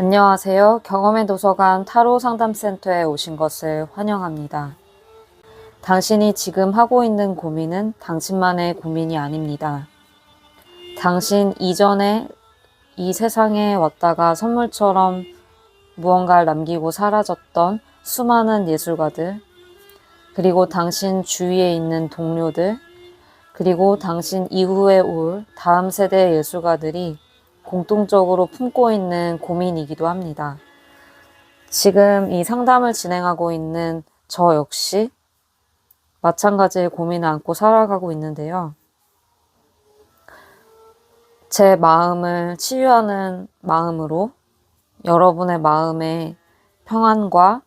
안녕하세요. 경험의 도서관 타로 상담센터에 오신 것을 환영합니다. 당신이 지금 하고 있는 고민은 당신만의 고민이 아닙니다. 당신 이전에 이 세상에 왔다가 선물처럼 무언가를 남기고 사라졌던 수많은 예술가들, 그리고 당신 주위에 있는 동료들, 그리고 당신 이후에 올 다음 세대의 예술가들이 공통적으로 품고 있는 고민이기도 합니다. 지금 이 상담을 진행하고 있는 저 역시 마찬가지의 고민을 안고 살아가고 있는데요. 제 마음을 치유하는 마음으로 여러분의 마음에 평안과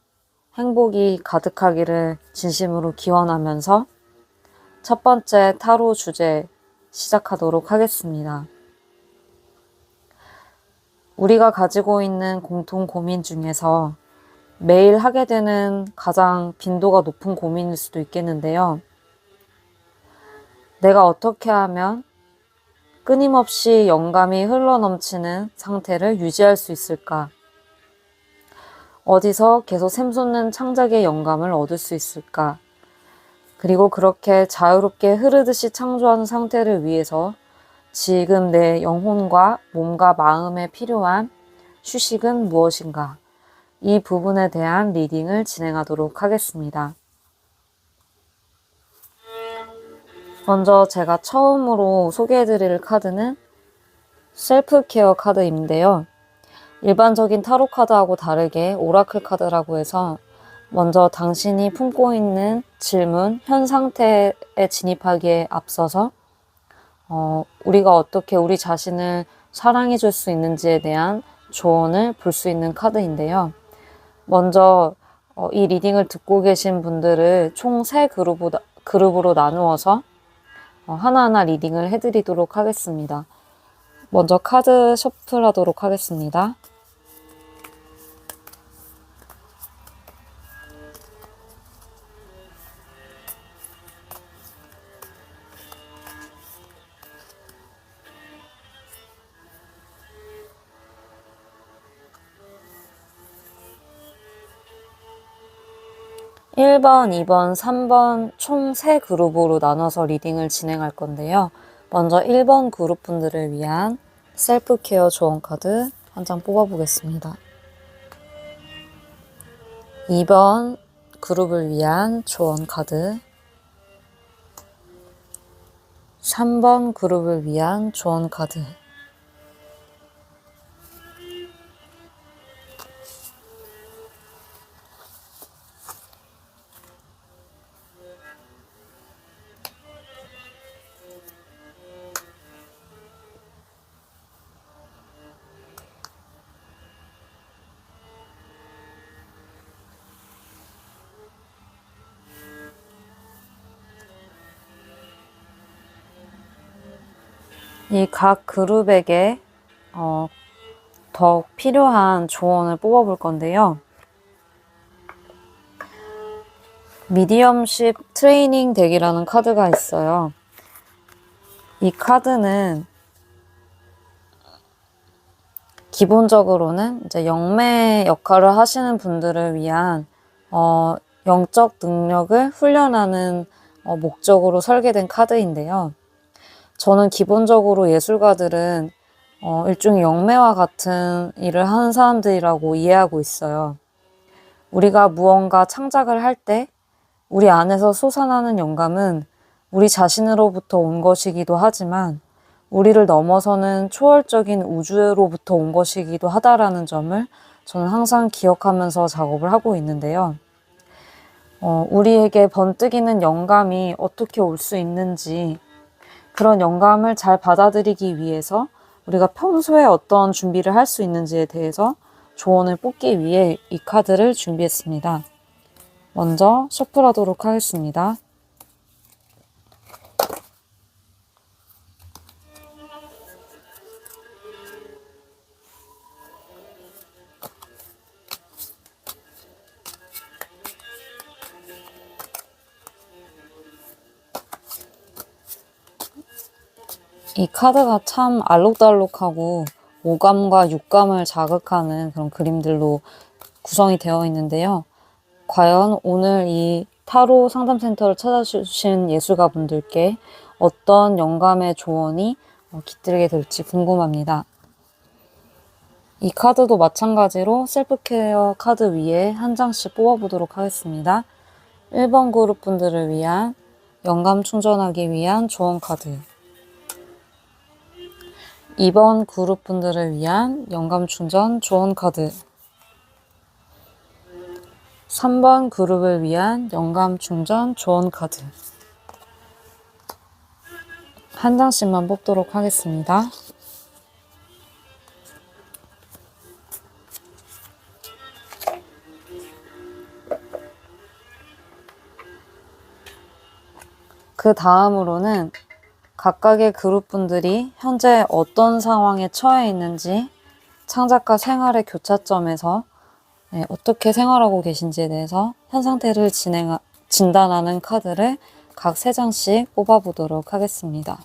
행복이 가득하기를 진심으로 기원하면서 첫 번째 타로 주제 시작하도록 하겠습니다. 우리가 가지고 있는 공통 고민 중에서 매일 하게 되는 가장 빈도가 높은 고민일 수도 있겠는데요. 내가 어떻게 하면 끊임없이 영감이 흘러넘치는 상태를 유지할 수 있을까? 어디서 계속 샘솟는 창작의 영감을 얻을 수 있을까? 그리고 그렇게 자유롭게 흐르듯이 창조하는 상태를 위해서 지금 내 영혼과 몸과 마음에 필요한 휴식은 무엇인가? 이 부분에 대한 리딩을 진행하도록 하겠습니다. 먼저 제가 처음으로 소개해드릴 카드는 셀프 케어 카드인데요. 일반적인 타로 카드하고 다르게 오라클 카드라고 해서 먼저 당신이 품고 있는 질문, 현 상태에 진입하기에 앞서서 우리가 어떻게 우리 자신을 사랑해 줄 수 있는지에 대한 조언을 볼 수 있는 카드인데요. 먼저 이 리딩을 듣고 계신 분들을 총 3그룹으로 나누어서 하나하나 리딩을 해드리도록 하겠습니다. 먼저 카드 셔플하도록 하겠습니다. 1번, 2번, 3번 총 3그룹으로 나눠서 리딩을 진행할 건데요. 먼저 1번 그룹 분들을 위한 셀프 케어 조언 카드 한 장 뽑아보겠습니다. 2번 그룹을 위한 조언 카드, 3번 그룹을 위한 조언 카드. 이 각 그룹에게 더 필요한 조언을 뽑아볼 건데요. 미디엄십 트레이닝 덱이라는 카드가 있어요. 이 카드는 기본적으로는 이제 영매 역할을 하시는 분들을 위한 영적 능력을 훈련하는 목적으로 설계된 카드인데요. 저는 기본적으로 예술가들은 일종의 영매와 같은 일을 하는 사람들이라고 이해하고 있어요. 우리가 무언가 창작을 할 때 우리 안에서 솟아나는 영감은 우리 자신으로부터 온 것이기도 하지만 우리를 넘어서는 초월적인 우주로부터 온 것이기도 하다라는 점을 저는 항상 기억하면서 작업을 하고 있는데요. 우리에게 번뜩이는 영감이 어떻게 올 수 있는지, 그런 영감을 잘 받아들이기 위해서 우리가 평소에 어떤 준비를 할 수 있는지에 대해서 조언을 뽑기 위해 이 카드를 준비했습니다. 먼저 셔플하도록 하겠습니다. 이 카드가 참 알록달록하고 오감과 육감을 자극하는 그런 그림들로 구성이 되어 있는데요. 과연 오늘 이 타로 상담센터를 찾아주신 예술가분들께 어떤 영감의 조언이 깃들게 될지 궁금합니다. 이 카드도 마찬가지로 셀프케어 카드 위에 한 장씩 뽑아보도록 하겠습니다. 1번 그룹 분들을 위한 영감 충전하기 위한 조언 카드, 2번 그룹 분들을 위한 영감 충전 조언 카드, 3번 그룹을 위한 영감 충전 조언 카드. 한 장씩만 뽑도록 하겠습니다. 그 다음으로는 각각의 그룹분들이 현재 어떤 상황에 처해 있는지, 창작과 생활의 교차점에서 어떻게 생활하고 계신지에 대해서 현 상태를 진단하는 카드를 각 3장씩 뽑아보도록 하겠습니다.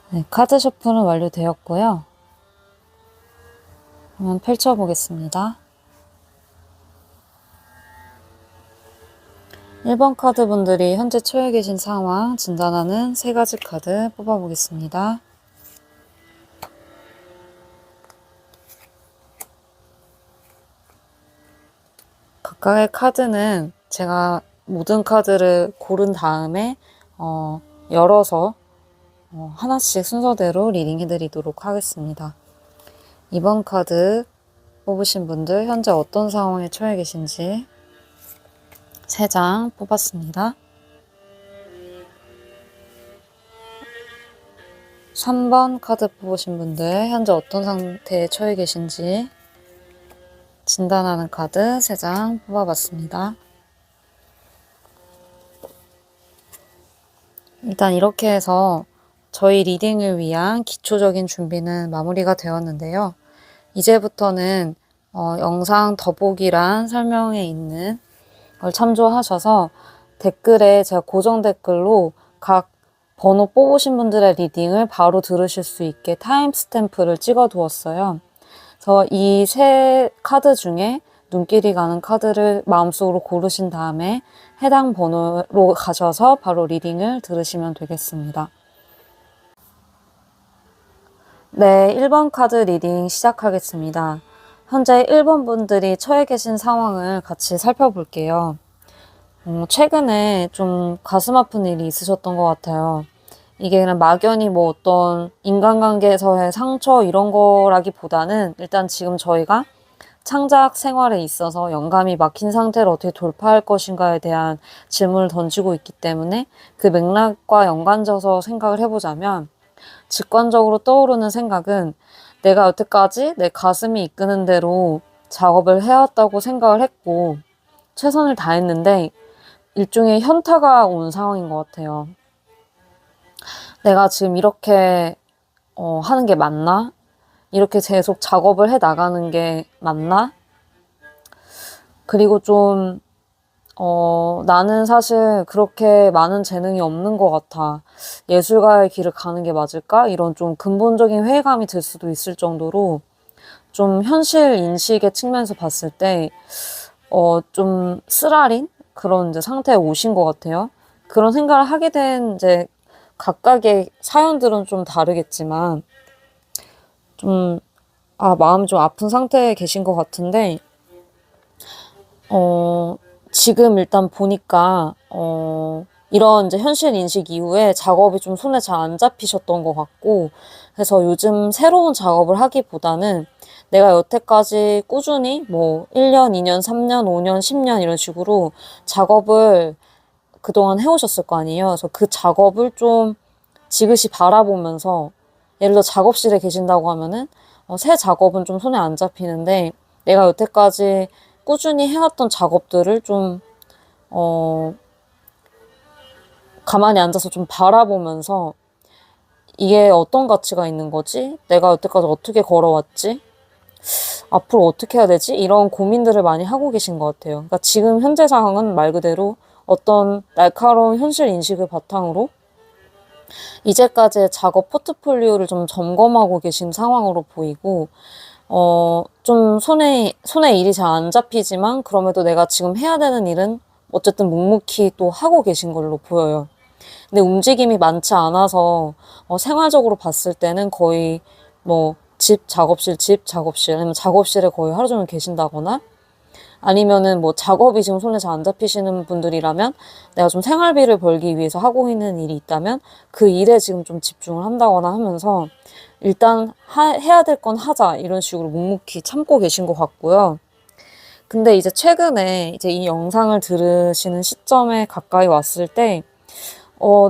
네, 카드 셔플은 완료되었고요. 한번 펼쳐보겠습니다. 1번 카드 분들이 현재 처해 계신 상황 진단하는 3가지 카드 뽑아보겠습니다. 각각의 카드는 제가 모든 카드를 고른 다음에 열어서 하나씩 순서대로 리딩 해드리도록 하겠습니다. 2번 카드 뽑으신 분들 현재 어떤 상황에 처해 계신지 3장 뽑았습니다. 3번 카드 뽑으신 분들 현재 어떤 상태에 처해 계신지 진단하는 카드 3장 뽑아봤습니다. 일단 이렇게 해서 저희 리딩을 위한 기초적인 준비는 마무리가 되었는데요. 이제부터는 영상 더보기란 설명에 있는 걸 참조하셔서 댓글에 제가 고정 댓글로 각 번호 뽑으신 분들의 리딩을 바로 들으실 수 있게 타임스탬프를 찍어 두었어요. 그래서 이 3카드 중에 눈길이 가는 카드를 마음속으로 고르신 다음에 해당 번호로 가셔서 바로 리딩을 들으시면 되겠습니다. 네, 1번 카드 리딩 시작하겠습니다. 현재 1번 분들이 처해 계신 상황을 같이 살펴볼게요. 최근에 좀 가슴 아픈 일이 있으셨던 것 같아요. 이게 그냥 막연히 뭐 어떤 인간관계에서의 상처 이런 거라기보다는 일단 지금 저희가 창작 생활에 있어서 영감이 막힌 상태를 어떻게 돌파할 것인가에 대한 질문을 던지고 있기 때문에 그 맥락과 연관져서 생각을 해보자면 직관적으로 떠오르는 생각은 내가 여태까지 내 가슴이 이끄는 대로 작업을 해왔다고 생각을 했고 최선을 다했는데 일종의 현타가 온 상황인 것 같아요. 내가 지금 이렇게 하는 게 맞나? 이렇게 계속 작업을 해 나가는 게 맞나? 그리고 좀 나는 사실 그렇게 많은 재능이 없는 것 같아. 예술가의 길을 가는 게 맞을까? 이런 좀 근본적인 회의감이 들 수도 있을 정도로 좀 현실 인식의 측면에서 봤을 때 좀 쓰라린 그런 이제 상태에 오신 것 같아요. 그런 생각을 하게 된 이제 각각의 사연들은 좀 다르겠지만 좀 마음이 좀 아픈 상태에 계신 것 같은데 지금 일단 보니까 이런 이제 현실 인식 이후에 작업이 좀 손에 잘 안 잡히셨던 것 같고 그래서 요즘 새로운 작업을 하기보다는 내가 여태까지 꾸준히 뭐 1년, 2년, 3년, 5년, 10년 이런 식으로 작업을 그동안 해오셨을 거 아니에요. 그래서 그 작업을 좀 지그시 바라보면서 예를 들어 작업실에 계신다고 하면은 새 작업은 좀 손에 안 잡히는데 내가 여태까지 꾸준히 해왔던 작업들을 좀 가만히 앉아서 좀 바라보면서 이게 어떤 가치가 있는 거지? 내가 여태까지 어떻게 걸어왔지? 앞으로 어떻게 해야 되지? 이런 고민들을 많이 하고 계신 것 같아요. 그러니까 지금 현재 상황은 말 그대로 어떤 날카로운 현실 인식을 바탕으로 이제까지의 작업 포트폴리오를 좀 점검하고 계신 상황으로 보이고, 좀 손에 일이 잘 안 잡히지만, 그럼에도 내가 지금 해야 되는 일은 어쨌든 묵묵히 또 하고 계신 걸로 보여요. 근데 움직임이 많지 않아서, 생활적으로 봤을 때는 거의 뭐, 집, 작업실, 아니면 작업실에 거의 하루 종일 계신다거나, 아니면은 뭐 작업이 지금 손에 잘 안 잡히시는 분들이라면 내가 좀 생활비를 벌기 위해서 하고 있는 일이 있다면 그 일에 지금 좀 집중을 한다거나 하면서 일단 해야 될 건 하자 이런 식으로 묵묵히 참고 계신 것 같고요. 근데 이제 최근에 이제 이 영상을 들으시는 시점에 가까이 왔을 때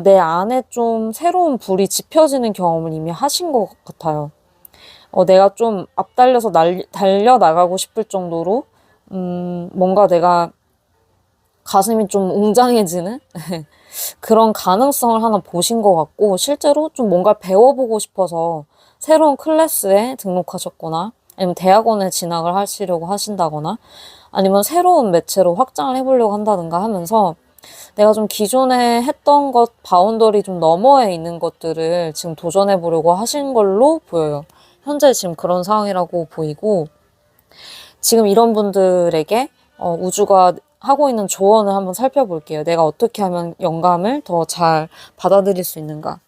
내 안에 좀 새로운 불이 지펴지는 경험을 이미 하신 것 같아요. 내가 좀 앞달려서 달려나가고 싶을 정도로 뭔가 내가 가슴이 좀 웅장해지는 그런 가능성을 하나 보신 것 같고, 실제로 좀 뭔가 배워보고 싶어서 새로운 클래스에 등록하셨거나, 아니면 대학원에 진학을 하시려고 하신다거나, 아니면 새로운 매체로 확장을 해보려고 한다든가 하면서 내가 좀 기존에 했던 것, 바운더리 좀 너머에 있는 것들을 지금 도전해보려고 하신 걸로 보여요. 현재 지금 그런 상황이라고 보이고, 지금 이런 분들에게 우주가 하고 있는 조언을 한번 살펴볼게요. 내가 어떻게 하면 영감을 더 잘 받아들일 수 있는가.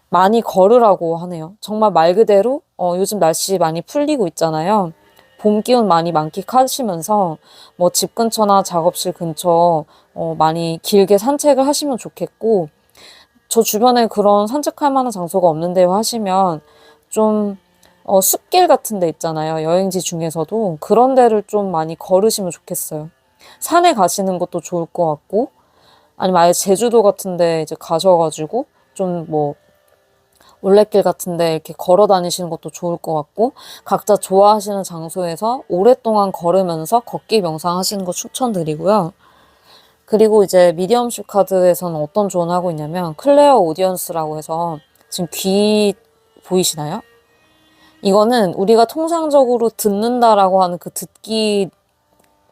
많이 걸으라고 하네요. 정말 말 그대로 요즘 날씨 많이 풀리고 있잖아요. 봄 기운 많이 만끽하시면서 뭐 집 근처나 작업실 근처 많이 길게 산책을 하시면 좋겠고, 저 주변에 그런 산책할 만한 장소가 없는데요 하시면 좀 숲길 같은 데 있잖아요. 여행지 중에서도 그런 데를 좀 많이 걸으시면 좋겠어요. 산에 가시는 것도 좋을 것 같고, 아니면 아예 제주도 같은 데 이제 가셔가지고 좀 뭐 올레길 같은 데 이렇게 걸어 다니시는 것도 좋을 것 같고, 각자 좋아하시는 장소에서 오랫동안 걸으면서 걷기 명상하시는 거 추천드리고요. 그리고 이제 미디엄십 카드에서는 어떤 조언을 하고 있냐면 클레어 오디언스라고 해서, 지금 귀 보이시나요? 이거는 우리가 통상적으로 듣는다라고 하는 그 듣기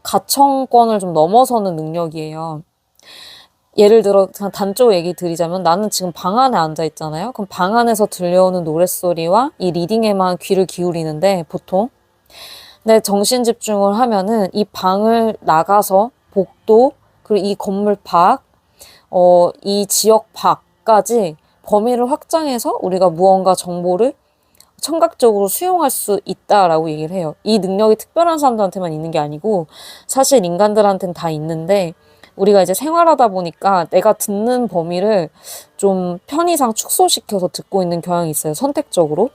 가청권을 좀 넘어서는 능력이에요. 예를 들어 그냥 단적으로 얘기 드리자면, 나는 지금 방 안에 앉아 있잖아요. 그럼 방 안에서 들려오는 노랫소리와 이 리딩에만 귀를 기울이는데, 보통 내 정신 집중을 하면은 이 방을 나가서 복도, 그리고 이 건물 밖, 이 지역 밖까지 범위를 확장해서 우리가 무언가 정보를 청각적으로 수용할 수 있다라고 얘기를 해요. 이 능력이 특별한 사람들한테만 있는 게 아니고 사실 인간들한테는 다 있는데, 우리가 이제 생활하다 보니까 내가 듣는 범위를 좀 편의상 축소시켜서 듣고 있는 경향이 있어요. 선택적으로.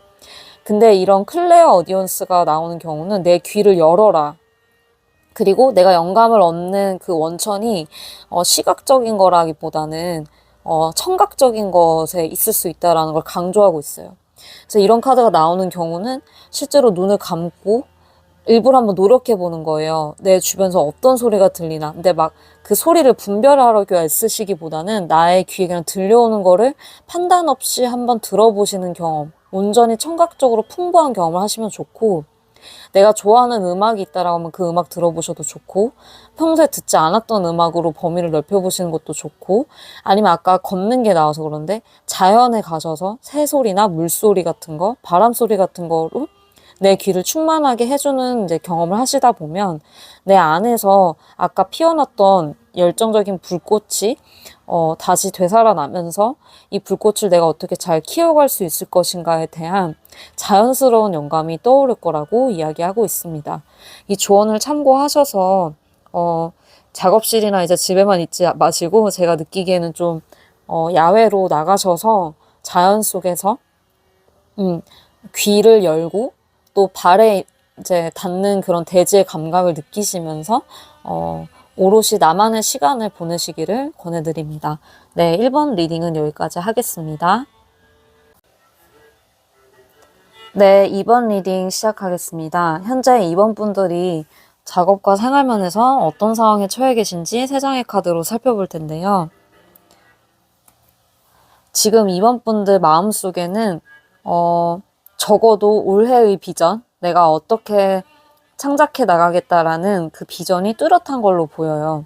근데 이런 클레어 어디언스가 나오는 경우는 내 귀를 열어라. 그리고 내가 영감을 얻는 그 원천이 시각적인 거라기보다는 청각적인 것에 있을 수 있다라는 걸 강조하고 있어요. 그래서 이런 카드가 나오는 경우는 실제로 눈을 감고 일부러 한번 노력해 보는 거예요. 내 주변에서 어떤 소리가 들리나. 근데 막 그 소리를 분별하려고 애쓰시기보다는 나의 귀에 그냥 들려오는 거를 판단 없이 한번 들어보시는 경험, 온전히 청각적으로 풍부한 경험을 하시면 좋고, 내가 좋아하는 음악이 있다라고 하면 그 음악 들어보셔도 좋고, 평소에 듣지 않았던 음악으로 범위를 넓혀보시는 것도 좋고, 아니면 아까 걷는 게 나와서 그런데 자연에 가셔서 새소리나 물소리 같은 거, 바람소리 같은 거로 내 귀를 충만하게 해주는 이제 경험을 하시다 보면 내 안에서 아까 피어났던 열정적인 불꽃이 다시 되살아나면서 이 불꽃을 내가 어떻게 잘 키워갈 수 있을 것인가에 대한 자연스러운 영감이 떠오를 거라고 이야기하고 있습니다. 이 조언을 참고하셔서 작업실이나 이제 집에만 있지 마시고, 제가 느끼기에는 좀 야외로 나가셔서 자연 속에서 귀를 열고 또 발에 이제 닿는 그런 대지의 감각을 느끼시면서 오롯이 나만의 시간을 보내시기를 권해드립니다. 네, 1번 리딩은 여기까지 하겠습니다. 네, 2번 리딩 시작하겠습니다. 현재 2번 분들이 작업과 생활면에서 어떤 상황에 처해 계신지 3장의 카드로 살펴볼 텐데요. 지금 이번 분들 마음속에는 적어도 올해의 비전, 내가 어떻게 창작해 나가겠다라는 그 비전이 뚜렷한 걸로 보여요.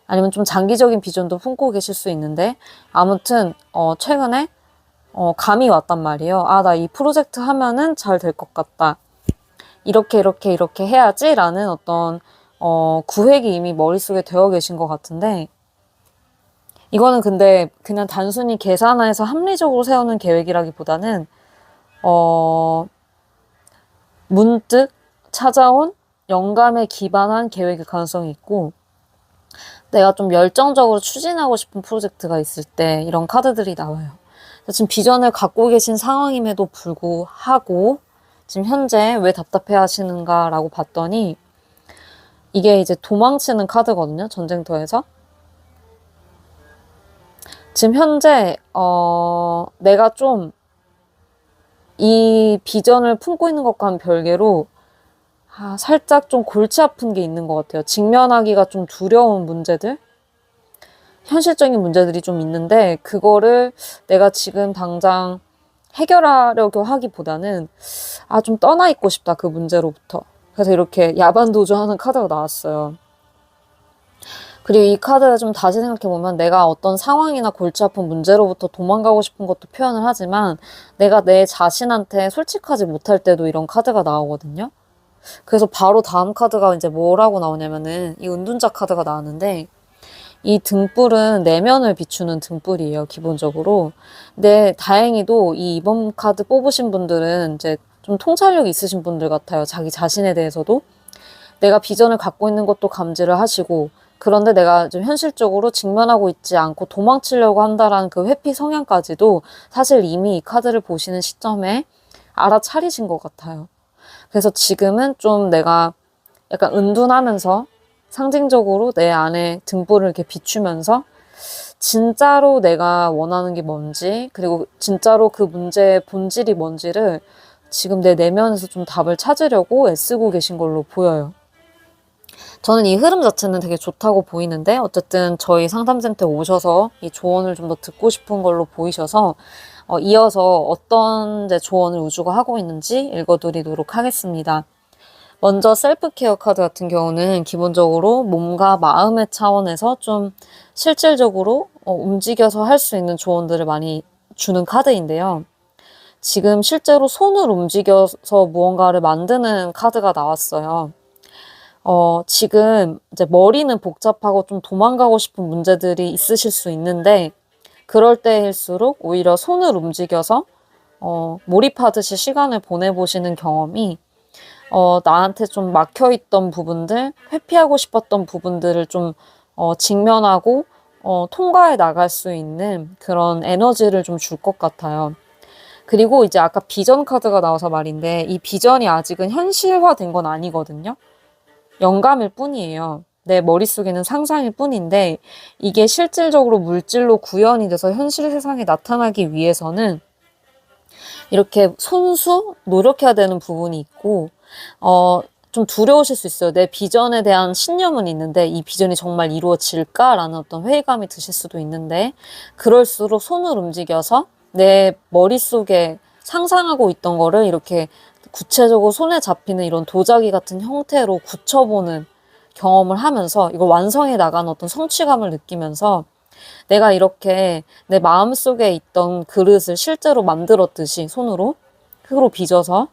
아니면 좀 장기적인 비전도 품고 계실 수 있는데, 아무튼 최근에 감이 왔단 말이에요. 아, 나 이 프로젝트 하면은 잘 될 것 같다. 이렇게 해야지 라는 어떤 구획이 이미 머릿속에 되어 계신 것 같은데, 이거는 근데 그냥 단순히 계산해서 합리적으로 세우는 계획이라기보다는 문득 찾아온 영감에 기반한 계획일 가능성이 있고, 내가 좀 열정적으로 추진하고 싶은 프로젝트가 있을 때 이런 카드들이 나와요. 지금 비전을 갖고 계신 상황임에도 불구하고 지금 현재 왜 답답해 하시는가라고 봤더니, 이게 이제 도망치는 카드거든요. 전쟁터에서. 지금 현재 내가 좀 이 비전을 품고 있는 것과는 별개로 살짝 좀 골치 아픈 게 있는 것 같아요. 직면하기가 좀 두려운 문제들, 현실적인 문제들이 좀 있는데, 그거를 내가 지금 당장 해결하려고 하기보다는 좀 떠나 있고 싶다, 그 문제로부터. 그래서 이렇게 야반도주하는 카드가 나왔어요. 그리고 이 카드를 좀 다시 생각해보면, 내가 어떤 상황이나 골치 아픈 문제로부터 도망가고 싶은 것도 표현을 하지만, 내가 내 자신한테 솔직하지 못할 때도 이런 카드가 나오거든요. 그래서 바로 다음 카드가 이제 뭐라고 나오냐면은, 이 은둔자 카드가 나왔는데, 이 등불은 내면을 비추는 등불이에요, 기본적으로. 근데 다행히도 이번 카드 뽑으신 분들은 이제 좀 통찰력이 있으신 분들 같아요. 자기 자신에 대해서도. 내가 비전을 갖고 있는 것도 감지를 하시고, 그런데 내가 좀 현실적으로 직면하고 있지 않고 도망치려고 한다라는 그 회피 성향까지도 사실 이미 이 카드를 보시는 시점에 알아차리신 것 같아요. 그래서 지금은 좀 내가 약간 은둔하면서 상징적으로 내 안에 등불을 이렇게 비추면서 진짜로 내가 원하는 게 뭔지, 그리고 진짜로 그 문제의 본질이 뭔지를 지금 내 내면에서 좀 답을 찾으려고 애쓰고 계신 걸로 보여요. 저는 이 흐름 자체는 되게 좋다고 보이는데, 어쨌든 저희 상담센터에 오셔서 이 조언을 좀 더 듣고 싶은 걸로 보이셔서 이어서 어떤 조언을 우주가 하고 있는지 읽어드리도록 하겠습니다. 먼저 셀프케어 카드 같은 경우는 기본적으로 몸과 마음의 차원에서 좀 실질적으로 움직여서 할 수 있는 조언들을 많이 주는 카드인데요. 지금 실제로 손을 움직여서 무언가를 만드는 카드가 나왔어요. 지금 이제 머리는 복잡하고 좀 도망가고 싶은 문제들이 있으실 수 있는데, 그럴 때일수록 오히려 손을 움직여서 몰입하듯이 시간을 보내보시는 경험이 나한테 좀 막혀있던 부분들, 회피하고 싶었던 부분들을 좀 직면하고 통과해 나갈 수 있는 그런 에너지를 좀 줄 것 같아요. 그리고 이제 아까 비전 카드가 나와서 말인데, 이 비전이 아직은 현실화된 건 아니거든요. 영감일 뿐이에요. 내 머릿속에는 상상일 뿐인데, 이게 실질적으로 물질로 구현이 돼서 현실 세상에 나타나기 위해서는 이렇게 손수 노력해야 되는 부분이 있고, 좀 두려우실 수 있어요. 내 비전에 대한 신념은 있는데 이 비전이 정말 이루어질까라는 어떤 회의감이 드실 수도 있는데, 그럴수록 손을 움직여서 내 머릿속에 상상하고 있던 거를 이렇게 구체적으로 손에 잡히는 이런 도자기 같은 형태로 굳혀보는 경험을 하면서 이걸 완성해 나가는 어떤 성취감을 느끼면서, 내가 이렇게 내 마음속에 있던 그릇을 실제로 만들었듯이 손으로 흙으로 빚어서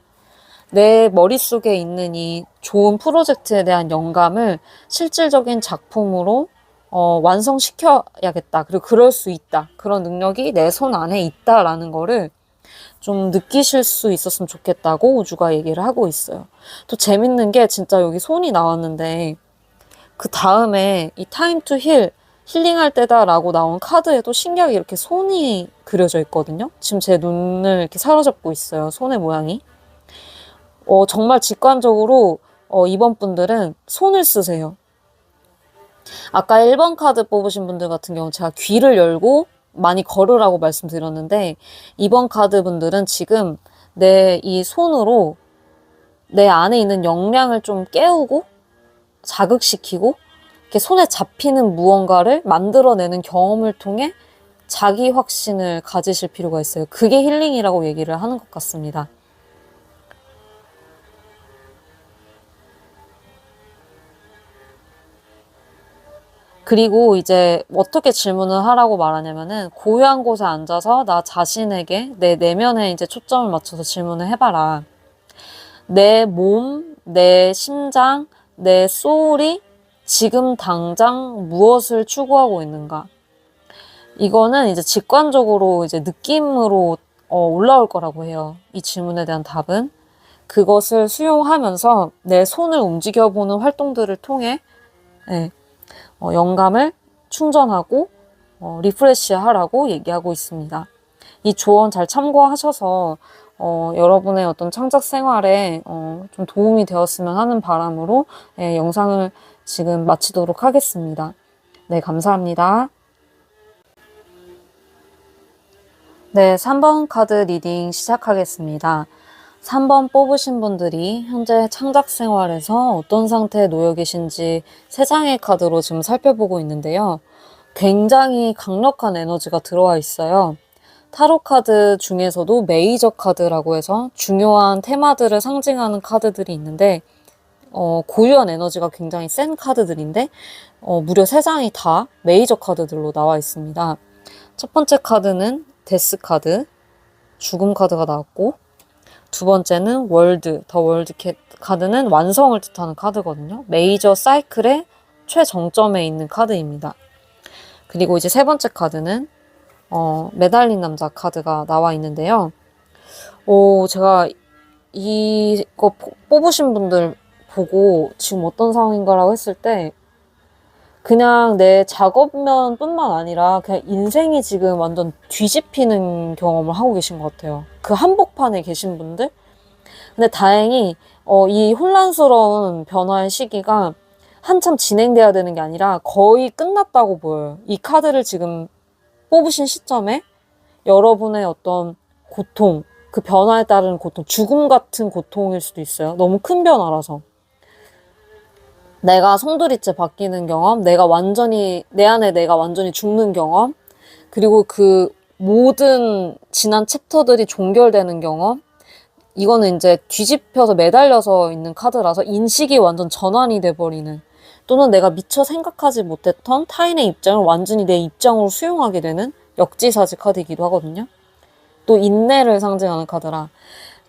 내 머릿속에 있는 이 좋은 프로젝트에 대한 영감을 실질적인 작품으로 완성시켜야겠다. 그리고 그럴 수 있다. 그런 능력이 내 손 안에 있다라는 거를 좀 느끼실 수 있었으면 좋겠다고 우주가 얘기를 하고 있어요. 또 재밌는 게 진짜 여기 손이 나왔는데, 그 다음에 이 타임 투 힐, 힐링할 때다라고 나온 카드에도 신기하게 이렇게 손이 그려져 있거든요. 지금 제 눈을 이렇게 사로잡고 있어요. 손의 모양이. 정말 직관적으로 이번 분들은 손을 쓰세요. 아까 1번 카드 뽑으신 분들 같은 경우 제가 귀를 열고 많이 걸으라고 말씀드렸는데, 이번 카드 분들은 지금 내 이 손으로 내 안에 있는 역량을 좀 깨우고 자극시키고, 이렇게 손에 잡히는 무언가를 만들어내는 경험을 통해 자기 확신을 가지실 필요가 있어요. 그게 힐링이라고 얘기를 하는 것 같습니다. 그리고 이제 어떻게 질문을 하라고 말하냐면은 고요한 곳에 앉아서 나 자신에게 내 내면에 이제 초점을 맞춰서 질문을 해봐라. 내 몸, 내 심장, 내 소울이 지금 당장 무엇을 추구하고 있는가? 이거는 이제 직관적으로 이제 느낌으로 올라올 거라고 해요. 이 질문에 대한 답은. 그것을 수용하면서 내 손을 움직여보는 활동들을 통해 예, 영감을 충전하고 리프레시하라고 얘기하고 있습니다. 이 조언 잘 참고하셔서 여러분의 어떤 창작 생활에 좀 도움이 되었으면 하는 바람으로 영상을 지금 마치도록 하겠습니다. 네, 감사합니다. 네, 3번 카드 리딩 시작하겠습니다. 3번 뽑으신 분들이 현재 창작 생활에서 어떤 상태에 놓여 계신지 3장의 카드로 지금 살펴보고 있는데요. 굉장히 강력한 에너지가 들어와 있어요. 타로 카드 중에서도 메이저 카드라고 해서 중요한 테마들을 상징하는 카드들이 있는데 고유한 에너지가 굉장히 센 카드들인데 무려 3장이 다 메이저 카드들로 나와 있습니다. 첫 번째 카드는 데스 카드, 죽음 카드가 나왔고 두 번째는 월드, 더 월드 카드는 완성을 뜻하는 카드거든요. 메이저 사이클의 최정점에 있는 카드입니다. 그리고 이제 세 번째 카드는 매달린 남자 카드가 나와 있는데요. 제가 이거 뽑으신 분들 보고 지금 어떤 상황인가라고 했을 때 그냥 내 작업면 뿐만 아니라 그냥 인생이 지금 완전 뒤집히는 경험을 하고 계신 것 같아요. 그 한복판에 계신 분들? 근데 다행히 이 혼란스러운 변화의 시기가 한참 진행돼야 되는 게 아니라 거의 끝났다고 보여요. 이 카드를 지금 뽑으신 시점에 여러분의 어떤 고통, 그 변화에 따른 고통, 죽음 같은 고통일 수도 있어요. 너무 큰 변화라서. 내가 송두리째 바뀌는 경험, 내 안에 내가 완전히 죽는 경험, 그리고 그 모든 지난 챕터들이 종결되는 경험, 이거는 이제 뒤집혀서 매달려서 있는 카드라서 인식이 완전 전환이 돼버리는, 또는 내가 미처 생각하지 못했던 타인의 입장을 완전히 내 입장으로 수용하게 되는 역지사지 카드이기도 하거든요. 또 인내를 상징하는 카드라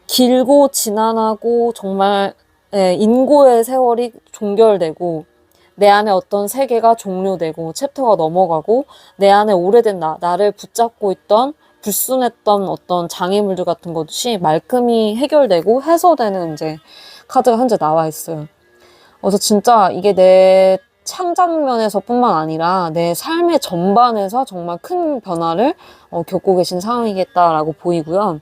길고 지난하고 정말 인고의 세월이 종결되고 내 안에 어떤 세계가 종료되고 챕터가 넘어가고 내 안에 오래된 나를 붙잡고 있던 불순했던 어떤 장애물들 같은 것이 말끔히 해결되고 해소되는 이제 카드가 현재 나와 있어요. 그래서 진짜 이게 내 창작면에서 뿐만 아니라 내 삶의 전반에서 정말 큰 변화를 겪고 계신 상황이겠다라고 보이고요.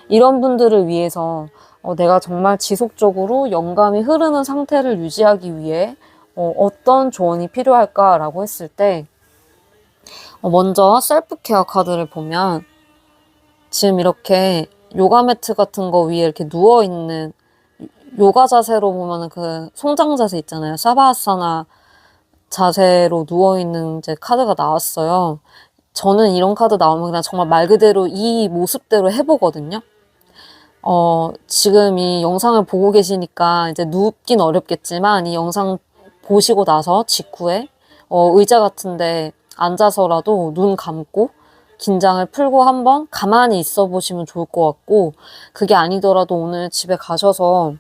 이런 분들을 위해서 내가 정말 지속적으로 영감이 흐르는 상태를 유지하기 위해 어떤 조언이 필요할까라고 했을 때 먼저 셀프케어 카드를 보면 지금 이렇게 요가 매트 같은 거 위에 이렇게 누워있는 요가 자세로 보면은 그 송장 자세 있잖아요. 사바아사나 자세로 누워있는 이제 카드가 나왔어요. 저는 이런 카드 나오면 그냥 정말 말 그대로 이 모습대로 해보거든요. 지금 이 영상을 보고 계시니까 이제 눕긴 어렵겠지만 이 영상 보시고 나서 직후에 의자 같은데 앉아서라도 눈 감고 긴장을 풀고 한번 가만히 있어 보시면 좋을 것 같고, 그게 아니더라도 오늘 집에 가셔서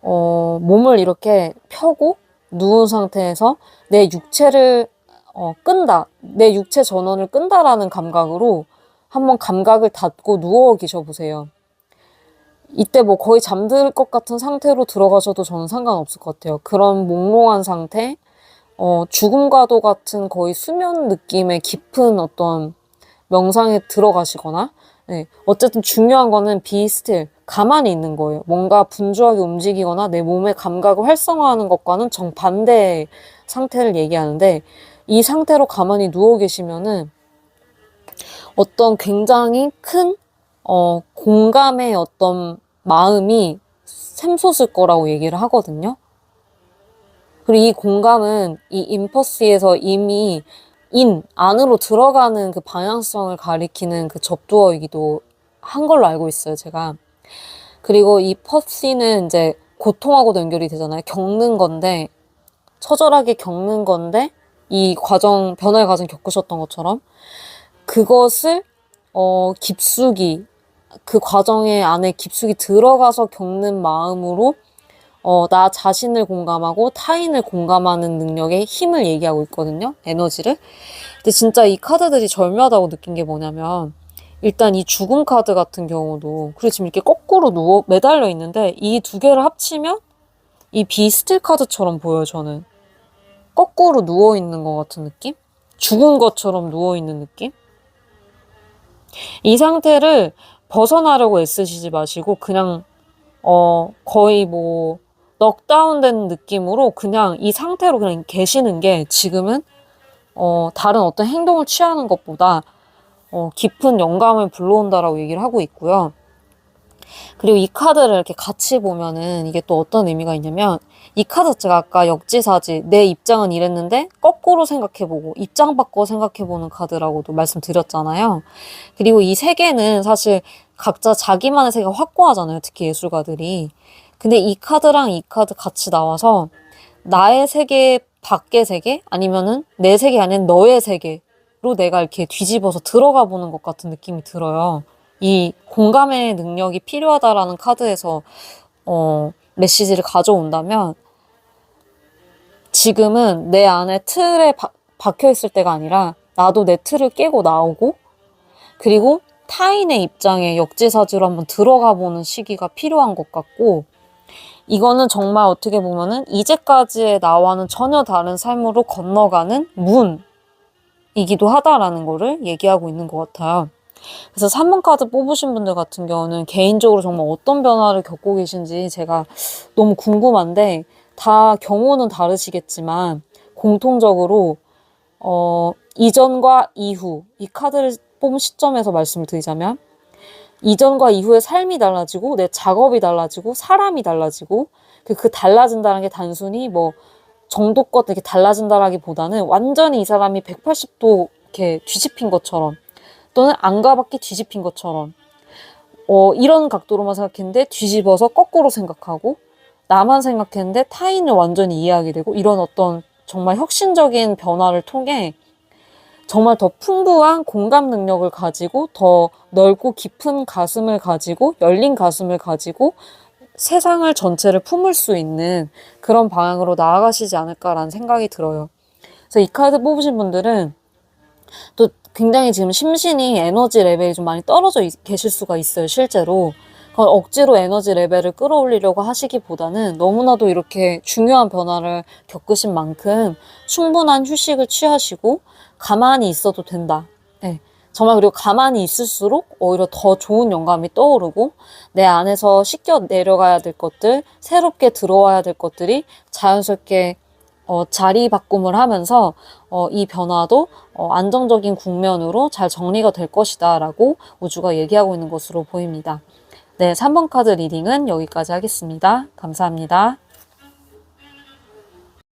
몸을 이렇게 펴고 누운 상태에서 내 육체를 끈다, 내 육체 전원을 끈다라는 감각으로 한번 감각을 닫고 누워 계셔 보세요. 이때 뭐 거의 잠들 것 같은 상태로 들어가셔도 저는 상관없을 것 같아요. 그런 몽롱한 상태, 죽음과도 같은 거의 수면 느낌의 깊은 어떤 명상에 들어가시거나, 네. 어쨌든 중요한 거는 be still, 가만히 있는 거예요. 뭔가 분주하게 움직이거나 내 몸의 감각을 활성화하는 것과는 정반대의 상태를 얘기하는데, 이 상태로 가만히 누워 계시면은 어떤 굉장히 큰 공감의 어떤 마음이 샘솟을 거라고 얘기를 하거든요. 그리고 이 공감은 이 인퍼스에서 이미 안으로 들어가는 그 방향성을 가리키는 그 접두어이기도 한 걸로 알고 있어요, 제가. 그리고 이 퍼시는 이제 고통하고도 연결이 되잖아요. 겪는 건데, 처절하게 겪는 건데, 이 과정, 변화의 과정 겪으셨던 것처럼, 그것을, 깊숙이, 그 과정의 안에 깊숙이 들어가서 겪는 마음으로, 나 자신을 공감하고 타인을 공감하는 능력의 힘을 얘기하고 있거든요. 에너지를. 근데 진짜 이 카드들이 절묘하다고 느낀 게 뭐냐면, 일단 이 죽음 카드 같은 경우도, 그리고 지금 이렇게 거꾸로 매달려 있는데, 이 두 개를 합치면 이 비스틸 카드처럼 보여요, 저는. 거꾸로 누워있는 것 같은 느낌? 죽은 것처럼 누워있는 느낌? 이 상태를 벗어나려고 애쓰시지 마시고, 그냥, 거의 뭐, 넉다운 된 느낌으로 그냥 이 상태로 그냥 계시는 게 지금은, 다른 어떤 행동을 취하는 것보다, 깊은 영감을 불러온다라고 얘기를 하고 있고요. 그리고 이 카드를 이렇게 같이 보면은 이게 또 어떤 의미가 있냐면, 이 카드 제가 아까 역지사지, 내 입장은 이랬는데 거꾸로 생각해보고 입장 바꿔 생각해보는 카드라고도 말씀드렸잖아요. 그리고 이 세계는 사실 각자 자기만의 세계가 확고하잖아요. 특히 예술가들이. 근데 이 카드랑 이 카드 같이 나와서 나의 세계 밖의 세계 아니면은 내 세계 아닌 너의 세계로 내가 이렇게 뒤집어서 들어가 보는 것 같은 느낌이 들어요. 이 공감의 능력이 필요하다라는 카드에서 메시지를 가져온다면, 지금은 내 안에 틀에 박혀 있을 때가 아니라 나도 내 틀을 깨고 나오고, 그리고 타인의 입장에 역지사지로 한번 들어가 보는 시기가 필요한 것 같고, 이거는 정말 어떻게 보면은 이제까지의 나와는 전혀 다른 삶으로 건너가는 문이기도 하다라는 거를 얘기하고 있는 것 같아요. 그래서 3번 카드 뽑으신 분들 같은 경우는 개인적으로 정말 어떤 변화를 겪고 계신지 제가 너무 궁금한데, 다 경우는 다르시겠지만 공통적으로 이전과 이후, 이 카드를 뽑은 시점에서 말씀을 드리자면, 이전과 이후의 삶이 달라지고 내 작업이 달라지고 사람이 달라지고, 그 달라진다는 게 단순히 뭐 정도껏 이렇게 달라진다라기보다는 완전히 이 사람이 180도 이렇게 뒤집힌 것처럼, 또는 안가받기 뒤집힌 것처럼, 이런 각도로만 생각했는데 뒤집어서 거꾸로 생각하고, 나만 생각했는데 타인을 완전히 이해하게 되고, 이런 어떤 정말 혁신적인 변화를 통해 정말 더 풍부한 공감 능력을 가지고, 더 넓고 깊은 가슴을 가지고, 열린 가슴을 가지고 세상을 전체를 품을 수 있는 그런 방향으로 나아가시지 않을까라는 생각이 들어요. 그래서 이 카드 뽑으신 분들은 또 굉장히 지금 심신이 에너지 레벨이 좀 많이 떨어져 계실 수가 있어요, 실제로. 억지로 에너지 레벨을 끌어올리려고 하시기보다는 너무나도 이렇게 중요한 변화를 겪으신 만큼 충분한 휴식을 취하시고 가만히 있어도 된다. 네. 정말, 그리고 가만히 있을수록 오히려 더 좋은 영감이 떠오르고, 내 안에서 씻겨 내려가야 될 것들, 새롭게 들어와야 될 것들이 자연스럽게 자리 바꿈을 하면서 이 변화도 안정적인 국면으로 잘 정리가 될 것이다 라고 우주가 얘기하고 있는 것으로 보입니다. 네, 3번 카드 리딩은 여기까지 하겠습니다. 감사합니다.